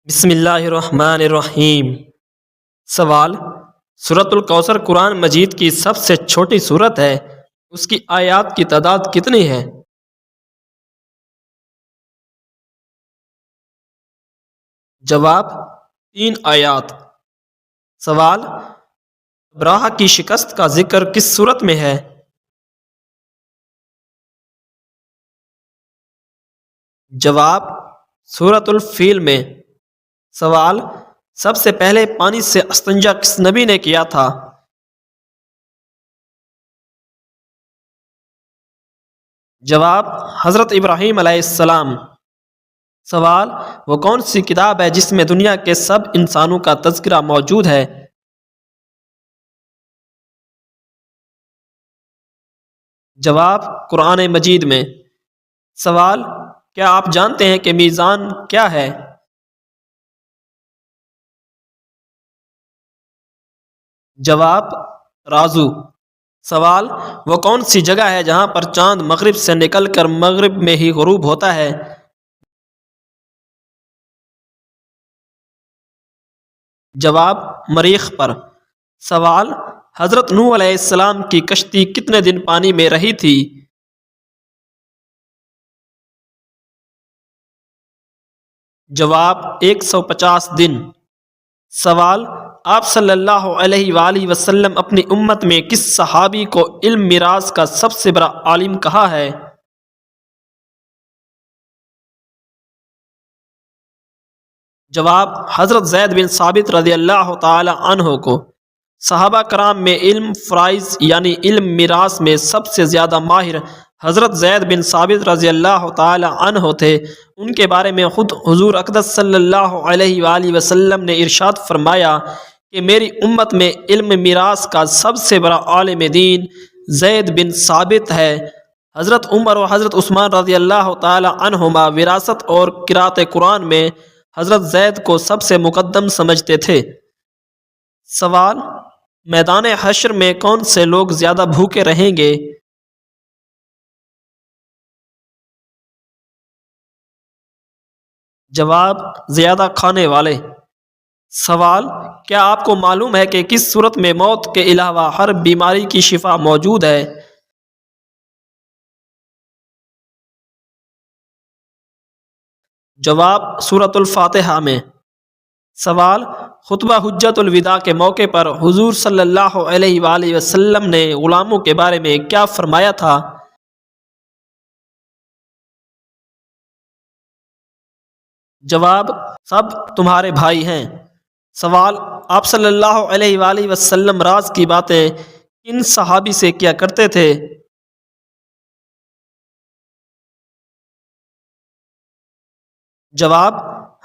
بسم اللہ الرحمن الرحیم۔ سوال: سورۃ الکوثر قرآن مجید کی سب سے چھوٹی سورت ہے، اس کی آیات کی تعداد کتنی ہے؟ جواب: 3 آیات۔ سوال: ابراہ کی شکست کا ذکر کس سورت میں ہے؟ جواب: سورۃ الفیل میں۔ سوال: سب سے پہلے پانی سے استنجا کس نبی نے کیا تھا؟ جواب: حضرت ابراہیم علیہ السلام۔ سوال: وہ کون سی کتاب ہے جس میں دنیا کے سب انسانوں کا تذکرہ موجود ہے؟ جواب: قرآن مجید میں۔ سوال: کیا آپ جانتے ہیں کہ میزان کیا ہے؟ جواب: رازو۔ سوال: وہ کون سی جگہ ہے جہاں پر چاند مغرب سے نکل کر مغرب میں ہی غروب ہوتا ہے؟ جواب: مریخ پر۔ سوال: حضرت نوح علیہ السلام کی کشتی کتنے دن پانی میں رہی تھی؟ جواب: 150 دن۔ سوال: آپ صلی اللہ علیہ وآلہ وسلم اپنی امت میں کس صحابی کو علم میراث کا سب سے بڑا عالم کہا ہے؟ جواب: حضرت زید بن ثابت رضی اللہ تعالی عنہ کو۔ صحابہ کرام میں علم فرائض یعنی علم میراث میں سب سے زیادہ ماہر حضرت زید بن ثابت رضی اللہ تعالی عنہ تھے۔ ان کے بارے میں خود حضور اقدس صلی اللہ علیہ وآلہ وسلم نے ارشاد فرمایا کہ میری امت میں علم میراث کا سب سے بڑا عالم دین زید بن ثابت ہے۔ حضرت عمر و حضرت عثمان رضی اللہ تعالی عنہما وراثت اور قراءت قرآن میں حضرت زید کو سب سے مقدم سمجھتے تھے۔ سوال: میدان حشر میں کون سے لوگ زیادہ بھوکے رہیں گے؟ جواب: زیادہ کھانے والے۔ سوال: کیا آپ کو معلوم ہے کہ کس صورت میں موت کے علاوہ ہر بیماری کی شفا موجود ہے؟ جواب: سورۃ الفاتحہ میں۔ سوال: خطبہ حجت الوداع کے موقع پر حضور صلی اللہ علیہ وآلہ وسلم نے غلاموں کے بارے میں کیا فرمایا تھا؟ جواب: سب تمہارے بھائی ہیں۔ سوال: آپ صلی اللہ علیہ وآلہ وسلم راز کی باتیں کن صحابی سے کیا کرتے تھے؟ جواب: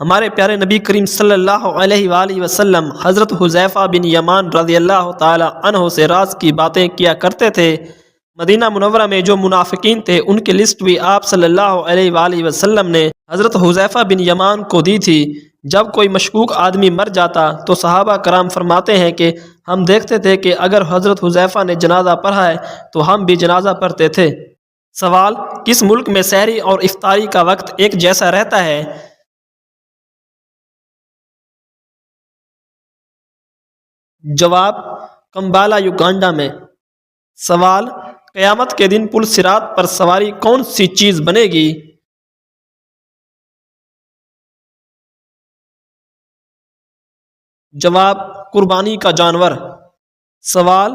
ہمارے پیارے نبی کریم صلی اللہ علیہ وآلہ وسلم حضرت حذیفہ بن یمان رضی اللہ تعالی عنہ سے راز کی باتیں کیا کرتے تھے۔ مدینہ منورہ میں جو منافقین تھے ان کی لسٹ بھی آپ صلی اللہ علیہ وآلہ وسلم نے حضرت حذیفہ بن یمان کو دی تھی۔ جب کوئی مشکوک آدمی مر جاتا تو صحابہ کرام فرماتے ہیں کہ ہم دیکھتے تھے کہ اگر حضرت حذیفہ نے جنازہ پڑھا ہے تو ہم بھی جنازہ پڑھتے تھے۔ سوال: کس ملک میں سحری اور افطاری کا وقت ایک جیسا رہتا ہے؟ جواب: کمبالا یوگانڈا میں۔ سوال: قیامت کے دن پل صراط پر سواری کون سی چیز بنے گی؟ جواب: قربانی کا جانور۔ سوال: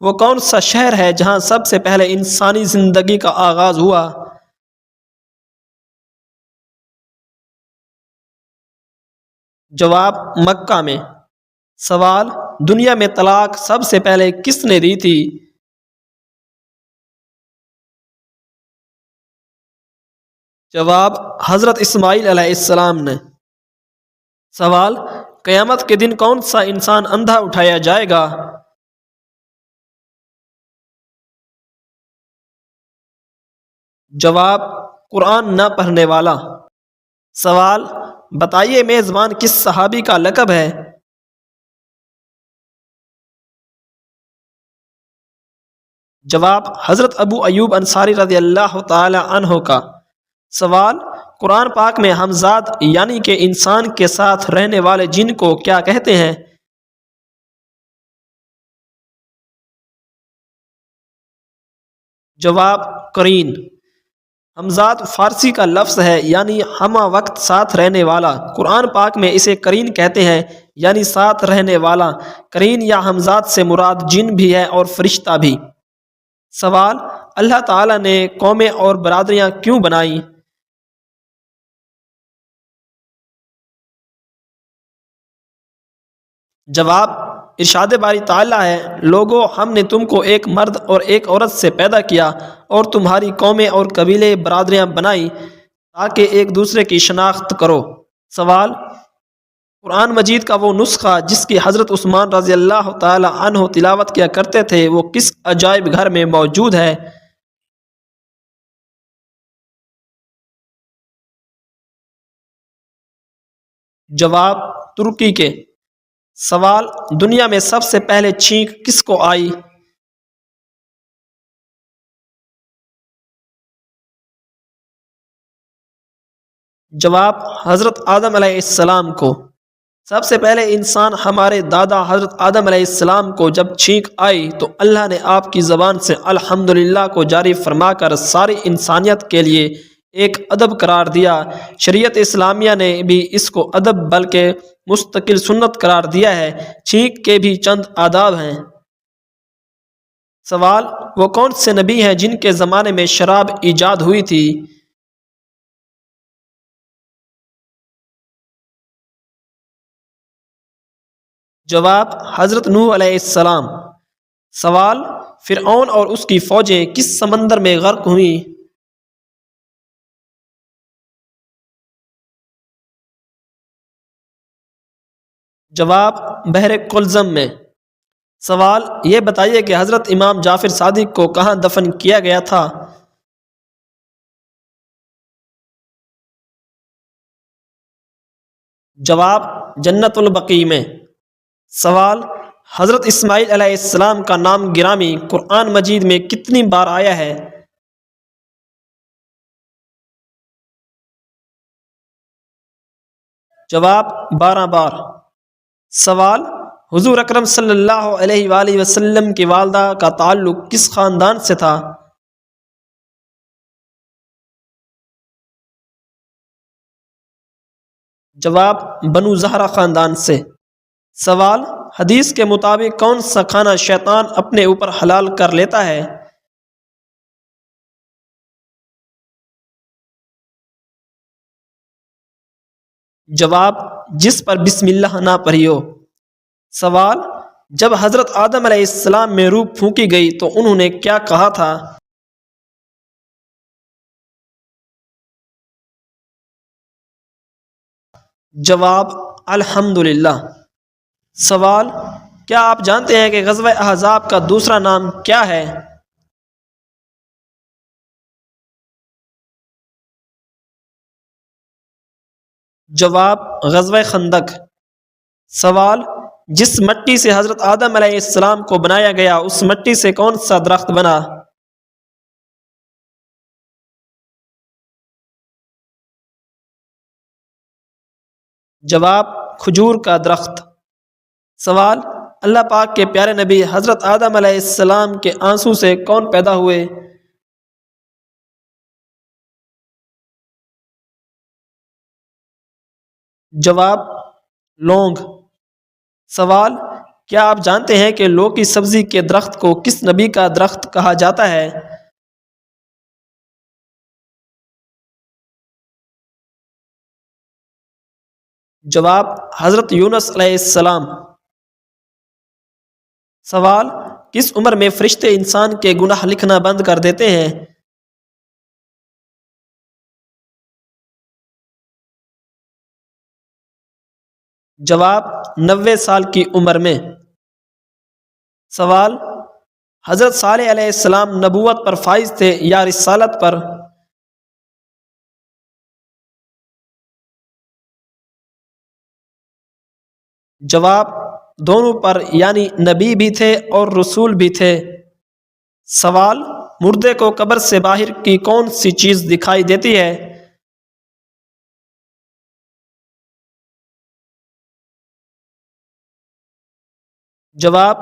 وہ کون سا شہر ہے جہاں سب سے پہلے انسانی زندگی کا آغاز ہوا؟ جواب: مکہ میں۔ سوال: دنیا میں طلاق سب سے پہلے کس نے دی تھی؟ جواب: حضرت اسماعیل علیہ السلام نے۔ سوال: قیامت کے دن کون سا انسان اندھا اٹھایا جائے گا؟ جواب: قرآن نہ پڑھنے والا۔ سوال: بتائیے میزبان کس صحابی کا لقب ہے؟ جواب: حضرت ابو ایوب انصاری رضی اللہ تعالی عنہ کا۔ سوال: قرآن پاک میں ہمزاد یعنی کہ انسان کے ساتھ رہنے والے جن کو کیا کہتے ہیں؟ جواب قرین۔ ہمزاد فارسی کا لفظ ہے یعنی ہمہ وقت ساتھ رہنے والا۔ قرآن پاک میں اسے قرین کہتے ہیں یعنی ساتھ رہنے والا۔ قرین یا ہمزاد سے مراد جن بھی ہے اور فرشتہ بھی۔ سوال، اللہ تعالیٰ نے قومیں اور برادریاں کیوں بنائیں؟ جواب، ارشاد باری تعالیٰ ہے، لوگو ہم نے تم کو ایک مرد اور ایک عورت سے پیدا کیا اور تمہاری قومیں اور قبیلے برادریاں بنائی تاکہ ایک دوسرے کی شناخت کرو۔ سوال، قرآن مجید کا وہ نسخہ جس کی حضرت عثمان رضی اللہ تعالی عنہ تلاوت کیا کرتے تھے وہ کس عجائب گھر میں موجود ہے؟ جواب، ترکی کے۔ سوال، دنیا میں سب سے پہلے چھینک کس کو آئی؟ جواب، حضرت آدم علیہ السلام کو۔ سب سے پہلے انسان ہمارے دادا حضرت آدم علیہ السلام کو جب چھینک آئی تو اللہ نے آپ کی زبان سے الحمدللہ کو جاری فرما کر ساری انسانیت کے لیے ایک ادب قرار دیا۔ شریعت اسلامیہ نے بھی اس کو ادب بلکہ مستقل سنت قرار دیا ہے۔ چھینک کے بھی چند آداب ہیں۔ سوال، وہ کون سے نبی ہیں جن کے زمانے میں شراب ایجاد ہوئی تھی؟ جواب، حضرت نوح علیہ السلام۔ سوال، فرعون اور اس کی فوجیں کس سمندر میں غرق ہوئیں؟ جواب، بحر قلزم میں۔ سوال، یہ بتائیے کہ حضرت امام جعفر صادق کو کہاں دفن کیا گیا تھا؟ جواب، جنت البقیع میں۔ سوال، حضرت اسماعیل علیہ السلام کا نام گرامی قرآن مجید میں کتنی بار آیا ہے؟ جواب، 12 بار۔ سوال، حضور اکرم صلی اللہ علیہ وآلہ وسلم کی والدہ کا تعلق کس خاندان سے تھا؟ جواب، بنو زہرہ خاندان سے۔ سوال، حدیث کے مطابق کون سا کھانا شیطان اپنے اوپر حلال کر لیتا ہے؟ جواب، جس پر بسم اللہ نہ پڑھی ہو۔ سوال، جب حضرت آدم علیہ السلام میں روح پھونکی گئی تو انہوں نے کیا کہا تھا؟ جواب، الحمدللہ۔ سوال، کیا آپ جانتے ہیں کہ غزوہ احزاب کا دوسرا نام کیا ہے؟ جواب، غزوہ خندق۔ سوال، جس مٹی سے حضرت آدم علیہ السلام کو بنایا گیا اس مٹی سے کون سا درخت بنا؟ جواب، کھجور کا درخت۔ سوال، اللہ پاک کے پیارے نبی حضرت آدم علیہ السلام کے آنسو سے کون پیدا ہوئے؟ جواب، لونگ۔ سوال، کیا آپ جانتے ہیں کہ لوکی سبزی کے درخت کو کس نبی کا درخت کہا جاتا ہے؟ جواب، حضرت یونس علیہ السلام۔ سوال، کس عمر میں فرشتے انسان کے گناہ لکھنا بند کر دیتے ہیں؟ جواب، 90 سال کی عمر میں۔ سوال، حضرت صالح علیہ السلام نبوت پر فائز تھے یا رسالت پر؟ جواب، دونوں پر، یعنی نبی بھی تھے اور رسول بھی تھے۔ سوال، مردے کو قبر سے باہر کی کون سی چیز دکھائی دیتی ہے؟ جواب: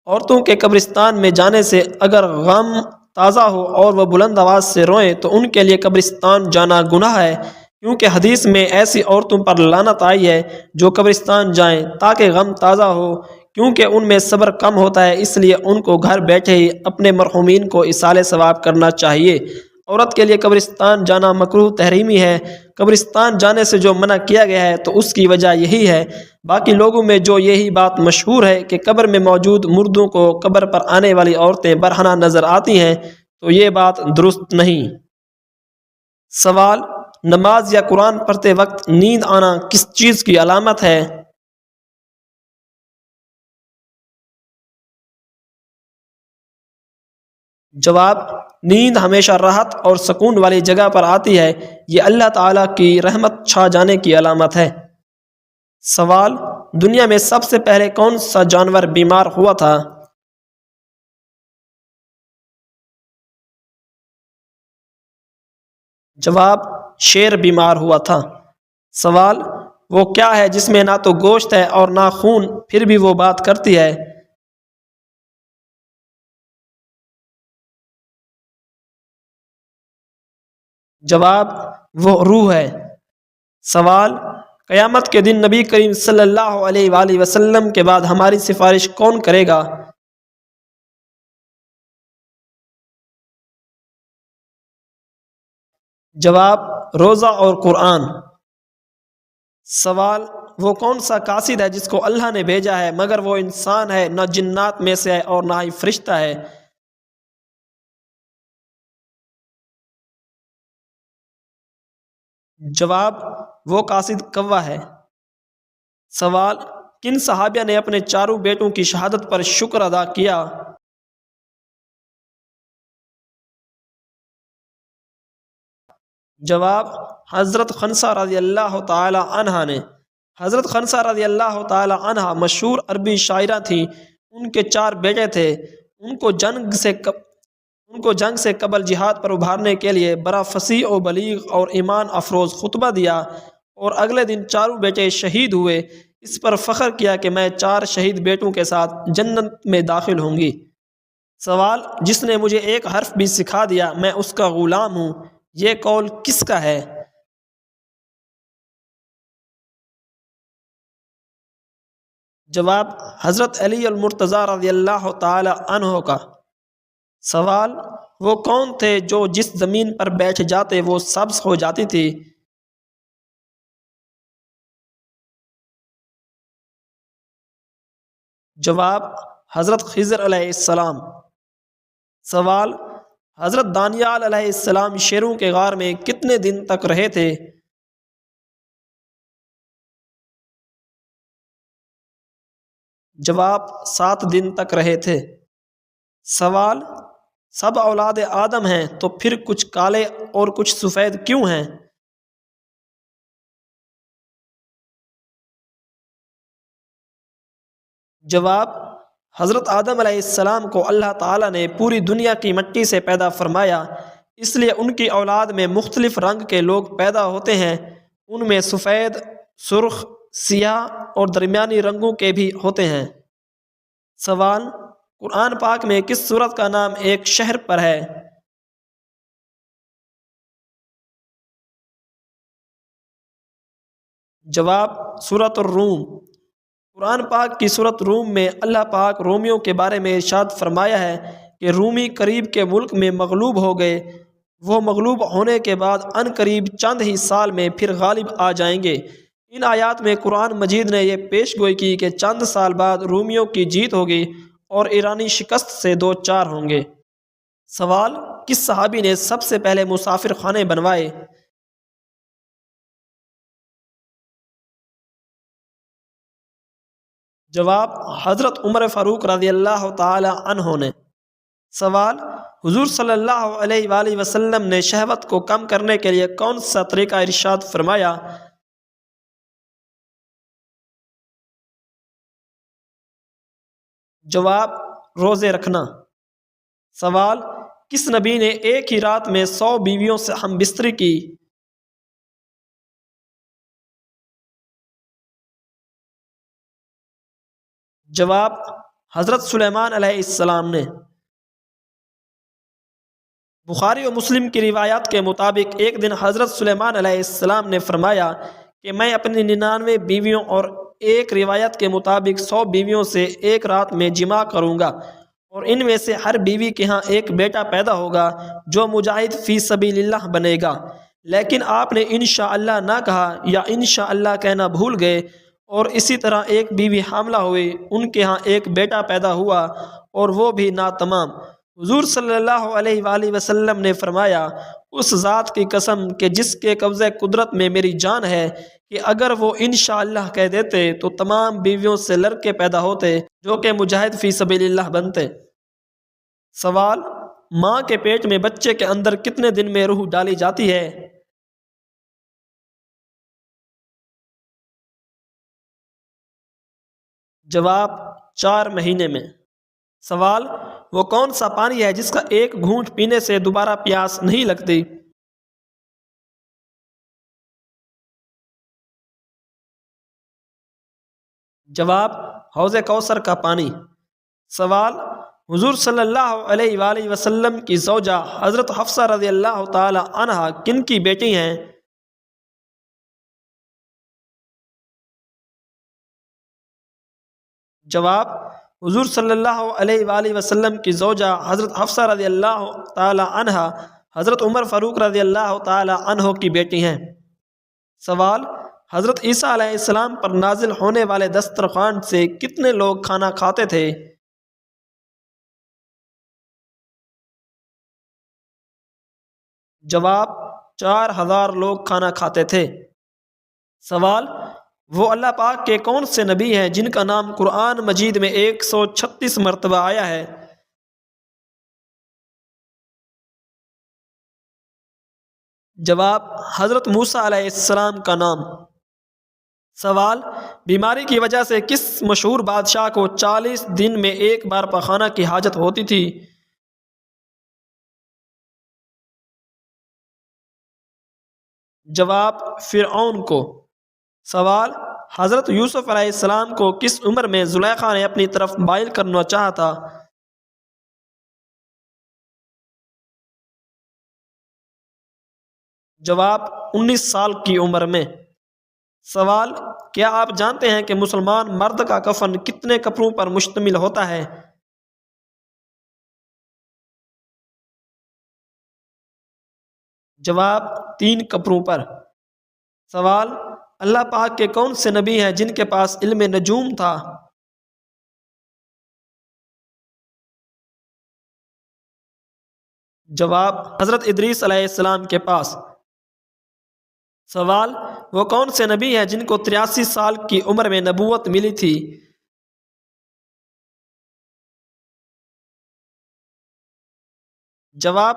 عورتوں کے قبرستان میں جانے سے اگر غم تازہ ہو اور وہ بلند آواز سے روئیں تو ان کے لیے قبرستان جانا گناہ ہے، کیونکہ حدیث میں ایسی عورتوں پر لعنت آئی ہے جو قبرستان جائیں تاکہ غم تازہ ہو، کیونکہ ان میں صبر کم ہوتا ہے، اس لیے ان کو گھر بیٹھے ہی اپنے مرحومین کو ایصال ثواب کرنا چاہیے۔ عورت کے لیے قبرستان جانا مکروہ تحریمی ہے۔ قبرستان جانے سے جو منع کیا گیا ہے تو اس کی وجہ یہی ہے۔ باقی لوگوں میں جو یہی بات مشہور ہے کہ قبر میں موجود مردوں کو قبر پر آنے والی عورتیں برہنہ نظر آتی ہیں، تو یہ بات درست نہیں۔ سوال: نماز یا قرآن پڑھتے وقت نیند آنا کس چیز کی علامت ہے؟ جواب: نیند ہمیشہ راحت اور سکون والی جگہ پر آتی ہے، یہ اللہ تعالیٰ کی رحمت چھا جانے کی علامت ہے۔ سوال: دنیا میں سب سے پہلے کون سا جانور بیمار ہوا تھا؟ جواب: شیر بیمار ہوا تھا۔ سوال: وہ کیا ہے جس میں نہ تو گوشت ہے اور نہ خون، پھر بھی وہ بات کرتی ہے؟ جواب: وہ روح ہے۔ سوال: قیامت کے دن نبی کریم صلی اللہ علیہ وآلہ وسلم کے بعد ہماری سفارش کون کرے گا؟ جواب: روزہ اور قرآن۔ سوال: وہ کون سا قاصد ہے جس کو اللہ نے بھیجا ہے مگر وہ انسان ہے، نہ جنات میں سے ہے اور نہ ہی فرشتہ ہے؟ جواب: وہ قاصد کوا ہے۔ سوال: کن صحابیہ نے اپنے چاروں بیٹوں کی شہادت پر شکر ادا کیا؟ جواب: حضرت خنسہ رضی اللہ تعالی عنہا نے۔ حضرت خنسہ رضی اللہ تعالی عنہا مشہور عربی شاعرہ تھیں۔ ان کے چار بیٹے تھے۔ ان کو جنگ سے قبل جہاد پر ابھارنے کے لیے بڑا فصیح و بلیغ اور ایمان افروز خطبہ دیا، اور اگلے دن چاروں بیٹے شہید ہوئے۔ اس پر فخر کیا کہ میں چار شہید بیٹوں کے ساتھ جنت میں داخل ہوں گی۔ سوال: جس نے مجھے ایک حرف بھی سکھا دیا میں اس کا غلام ہوں، یہ قول کس کا ہے؟ جواب: حضرت علی المرتضیٰ رضی اللہ تعالی عنہ کا۔ سوال: وہ کون تھے جو جس زمین پر بیٹھ جاتے وہ سبز ہو جاتی تھی؟ جواب: حضرت خضر علیہ السلام۔ سوال: حضرت دانیال علیہ السلام شیروں کے غار میں کتنے دن تک رہے تھے؟ جواب: 7 دن تک رہے تھے۔ سوال: سب اولاد آدم ہیں تو پھر کچھ کالے اور کچھ سفید کیوں ہیں؟ جواب: حضرت آدم علیہ السلام کو اللہ تعالیٰ نے پوری دنیا کی مٹی سے پیدا فرمایا، اس لیے ان کی اولاد میں مختلف رنگ کے لوگ پیدا ہوتے ہیں۔ ان میں سفید، سرخ، سیاہ اور درمیانی رنگوں کے بھی ہوتے ہیں۔ سوال: قرآن پاک میں کس سورت کا نام ایک شہر پر ہے؟ جواب: سورۃ الروم۔ قرآن پاک کی سورۃ روم میں اللہ پاک رومیوں کے بارے میں ارشاد فرمایا ہے کہ رومی قریب کے ملک میں مغلوب ہو گئے، وہ مغلوب ہونے کے بعد ان قریب چند ہی سال میں پھر غالب آ جائیں گے۔ ان آیات میں قرآن مجید نے یہ پیش گوئی کی کہ چند سال بعد رومیوں کی جیت ہوگی اور ایرانی شکست سے دو چار ہوں گے۔ سوال: کس صحابی نے سب سے پہلے مسافر خانے بنوائے؟ جواب: حضرت عمر فاروق رضی اللہ تعالی عنہ نے۔ سوال: حضور صلی اللہ علیہ وآلہ وسلم نے شہوت کو کم کرنے کے لیے کون سا طریقہ ارشاد فرمایا؟ جواب: روزے رکھنا۔ سوال: کس نبی نے ایک ہی رات میں 100 بیویوں سے ہم بستری کی؟ جواب: حضرت سلیمان علیہ السلام نے۔ بخاری و مسلم کی روایات کے مطابق ایک دن حضرت سلیمان علیہ السلام نے فرمایا کہ میں اپنی 99 بیویوں اور ایک روایت کے مطابق 100 بیویوں سے ایک رات میں جماع کروں گا، اور ان میں سے ہر بیوی کے ہاں ایک بیٹا پیدا ہوگا جو مجاہد فی سبیل اللہ بنے گا۔ لیکن آپ نے انشاءاللہ نہ کہا یا انشاءاللہ کہنا بھول گئے، اور اسی طرح ایک بیوی حاملہ ہوئی، ان کے ہاں ایک بیٹا پیدا ہوا اور وہ بھی ناتمام۔ حضور صلی اللہ علیہ وآلہ وسلم نے فرمایا، اس ذات کی قسم کہ جس کے قبضہ قدرت میں میری جان ہے، کہ اگر وہ انشاءاللہ کہہ دیتے تو تمام بیویوں سے لڑکے پیدا ہوتے جو کہ مجاہد فی سبیل اللہ بنتے۔ سوال: ماں کے پیٹ میں بچے کے اندر کتنے دن میں روح ڈالی جاتی ہے؟ جواب: 4 مہینے میں۔ سوال: وہ کون سا پانی ہے جس کا ایک گھونٹ پینے سے دوبارہ پیاس نہیں لگتی؟ جواب: حوض کوثر کا پانی۔ سوال: حضور صلی اللہ علیہ وآلہ وسلم کی زوجہ حضرت حفصہ رضی اللہ تعالی عنہا کن کی بیٹی ہیں؟ جواب: حضور صلی اللہ علیہ وآلہ وسلم کی زوجہ حضرت حفصہ رضی اللہ تعالی عنہا حضرت عمر فاروق رضی اللہ تعالی عنہ کی بیٹی ہیں۔ سوال: حضرت عیسیٰ علیہ السلام پر نازل ہونے والے دسترخوان سے کتنے لوگ کھانا کھاتے تھے؟ جواب: 4000 لوگ کھانا کھاتے تھے۔ سوال: وہ اللہ پاک کے کون سے نبی ہیں جن کا نام قرآن مجید میں 136 مرتبہ آیا ہے؟ جواب: حضرت موسیٰ علیہ السلام کا نام۔ سوال: بیماری کی وجہ سے کس مشہور بادشاہ کو 40 دن میں ایک بار پخانہ کی حاجت ہوتی تھی؟ جواب: فرعون کو۔ سوال: حضرت یوسف علیہ السلام کو کس عمر میں زلیخا نے اپنی طرف مائل کرنا چاہا تھا؟ جواب: 19 سال کی عمر میں۔ سوال: کیا آپ جانتے ہیں کہ مسلمان مرد کا کفن کتنے کپڑوں پر مشتمل ہوتا ہے؟ جواب: 3 کپڑوں پر۔ سوال: اللہ پاک کے کون سے نبی ہیں جن کے پاس علم نجوم تھا؟ جواب: حضرت ادریس علیہ السلام کے پاس۔ سوال: وہ کون سے نبی ہیں جن کو 83 سال کی عمر میں نبوت ملی تھی؟ جواب: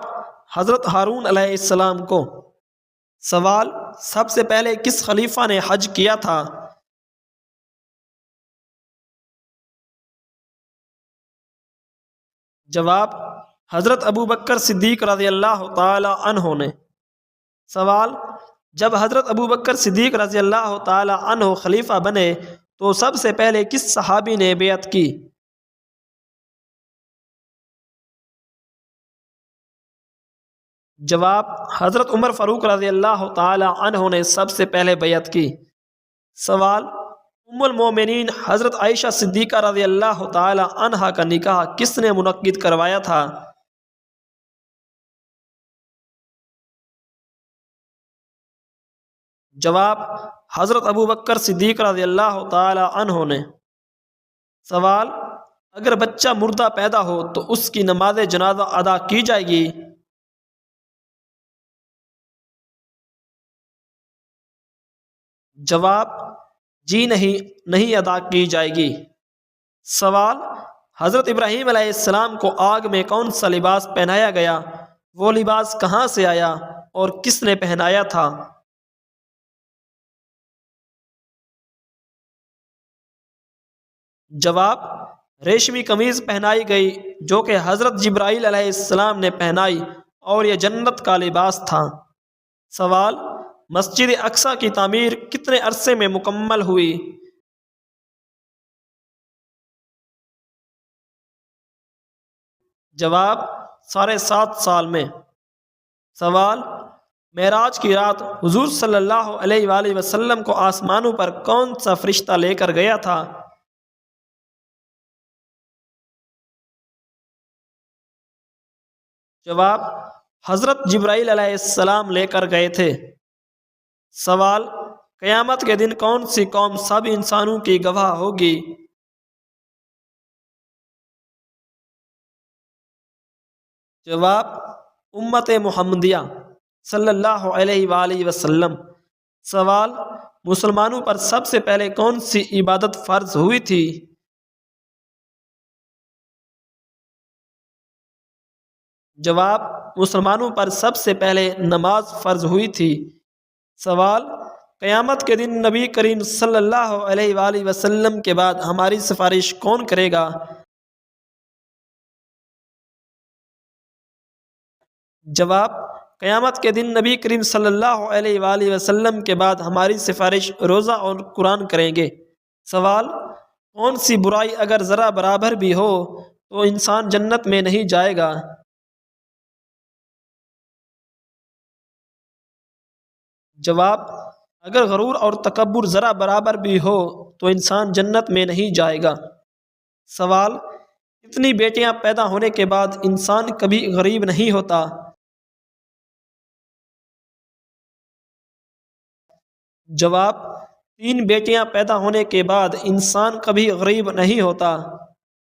حضرت ہارون علیہ السلام کو۔ سوال: سب سے پہلے کس خلیفہ نے حج کیا تھا؟ جواب: حضرت ابو بکر صدیق رضی اللہ تعالی عنہ نے۔ سوال: جب حضرت ابو بکر صدیق رضی اللہ تعالی عنہ خلیفہ بنے تو سب سے پہلے کس صحابی نے بیعت کی؟ جواب: حضرت عمر فاروق رضی اللہ تعالی عنہ نے سب سے پہلے بیعت کی۔ سوال: ام المومنین حضرت عائشہ صدیقہ رضی اللہ تعالی عنہا کا نکاح کس نے منعقد کروایا تھا؟ جواب: حضرت ابو بکر صدیق رضی اللہ تعالی عنہ نے۔ سوال: اگر بچہ مردہ پیدا ہو تو اس کی نماز جنازہ ادا کی جائے گی؟ جواب: جی نہیں ادا کی جائے گی۔ سوال: حضرت ابراہیم علیہ السلام کو آگ میں کون سا لباس پہنایا گیا؟ وہ لباس کہاں سے آیا اور کس نے پہنایا تھا؟ جواب: ریشمی قمیض پہنائی گئی جو کہ حضرت جبرائیل علیہ السلام نے پہنائی، اور یہ جنت کا لباس تھا۔ سوال: مسجد اقصی کی تعمیر کتنے عرصے میں مکمل ہوئی؟ جواب 7.5 سال میں۔ سوال معراج کی رات حضور صلی اللہ علیہ وآلہ وسلم کو آسمانوں پر کون سا فرشتہ لے کر گیا تھا؟ جواب حضرت جبرائیل علیہ السلام لے کر گئے تھے۔ سوال قیامت کے دن کون سی قوم سب انسانوں کی گواہ ہوگی؟ جواب امت محمدیہ صلی اللہ علیہ وآلہ وسلم۔ سوال مسلمانوں پر سب سے پہلے کون سی عبادت فرض ہوئی تھی؟ جواب مسلمانوں پر سب سے پہلے نماز فرض ہوئی تھی۔ سوال قیامت کے دن نبی کریم صلی اللہ علیہ وآلہ وسلم کے بعد ہماری سفارش کون کرے گا؟ جواب قیامت کے دن نبی کریم صلی اللہ علیہ وآلہ وسلم کے بعد ہماری سفارش روزہ اور قرآن کریں گے۔ سوال کون سی برائی اگر ذرا برابر بھی ہو تو انسان جنت میں نہیں جائے گا؟ جواب اگر غرور اور تکبر ذرا برابر بھی ہو تو انسان جنت میں نہیں جائے گا۔ سوال کتنی بیٹیاں پیدا ہونے کے بعد انسان کبھی غریب نہیں ہوتا؟ جواب 3 بیٹیاں پیدا ہونے کے بعد انسان کبھی غریب نہیں ہوتا۔